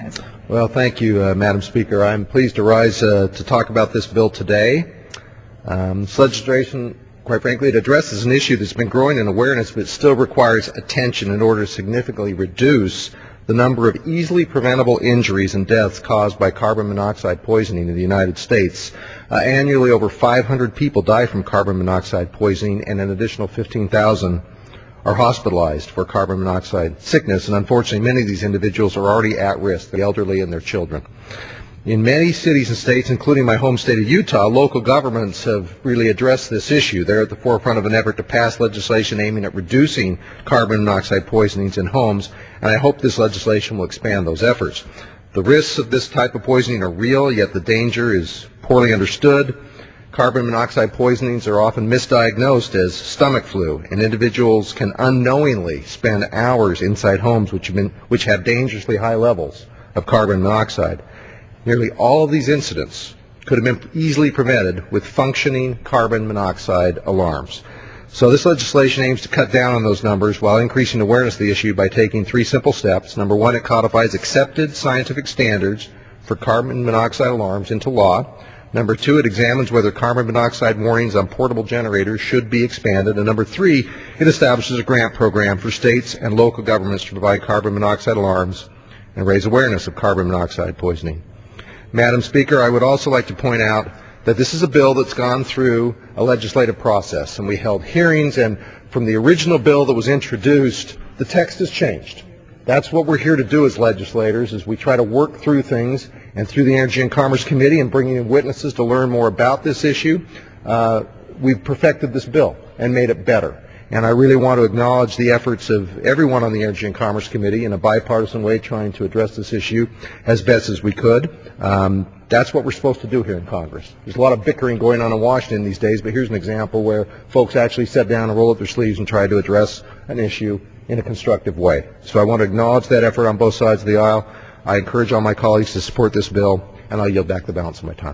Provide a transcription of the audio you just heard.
recognized. Well, thank you, Madam Speaker. I'm pleased to rise to talk about this bill today. This legislation, quite frankly, it addresses an issue that's been growing in awareness, but still requires attention in order to significantly reduce the number of easily preventable injuries and deaths caused by carbon monoxide poisoning in the United States. Annually, over 500 people die from carbon monoxide poisoning, and an additional 15,000 are hospitalized for carbon monoxide sickness, and unfortunately many of these individuals are already at risk, the elderly and their children. In many cities and states, including my home state of Utah, local governments have really addressed this issue. They're at the forefront of an effort to pass legislation aiming at reducing carbon monoxide poisonings in homes, and I hope this legislation will expand those efforts. The risks of this type of poisoning are real, yet the danger is poorly understood. Carbon monoxide poisonings are often misdiagnosed as stomach flu, and individuals can unknowingly spend hours inside homes which have dangerously high levels of carbon monoxide. Nearly all of these incidents could have been easily prevented with functioning carbon monoxide alarms. So this legislation aims to cut down on those numbers while increasing awareness of the issue by taking three simple steps. Number one, it codifies accepted scientific standards for carbon monoxide alarms into law. Number two, it examines whether carbon monoxide warnings on portable generators should be expanded. And number three, it establishes a grant program for states and local governments to provide carbon monoxide alarms and raise awareness of carbon monoxide poisoning. Madam Speaker, I would also like to point out that this is a bill that's gone through a legislative process, and we held hearings, and from the original bill that was introduced, the text has changed. That's what we're here to do as legislators, is we try to work through things, and through the Energy and Commerce Committee and bringing in witnesses to learn more about this issue, we've perfected this bill and made it better. And I really want to acknowledge the efforts of everyone on the Energy and Commerce Committee in a bipartisan way trying to address this issue as best as we could. That's what we're supposed to do here in Congress. There's a lot of bickering going on in Washington these days, but here's an example where folks actually sat down and rolled up their sleeves and tried to address an issue in a constructive way. So I want to acknowledge that effort on both sides of the aisle. I encourage all my colleagues to support this bill, and I'll yield back the balance of my time.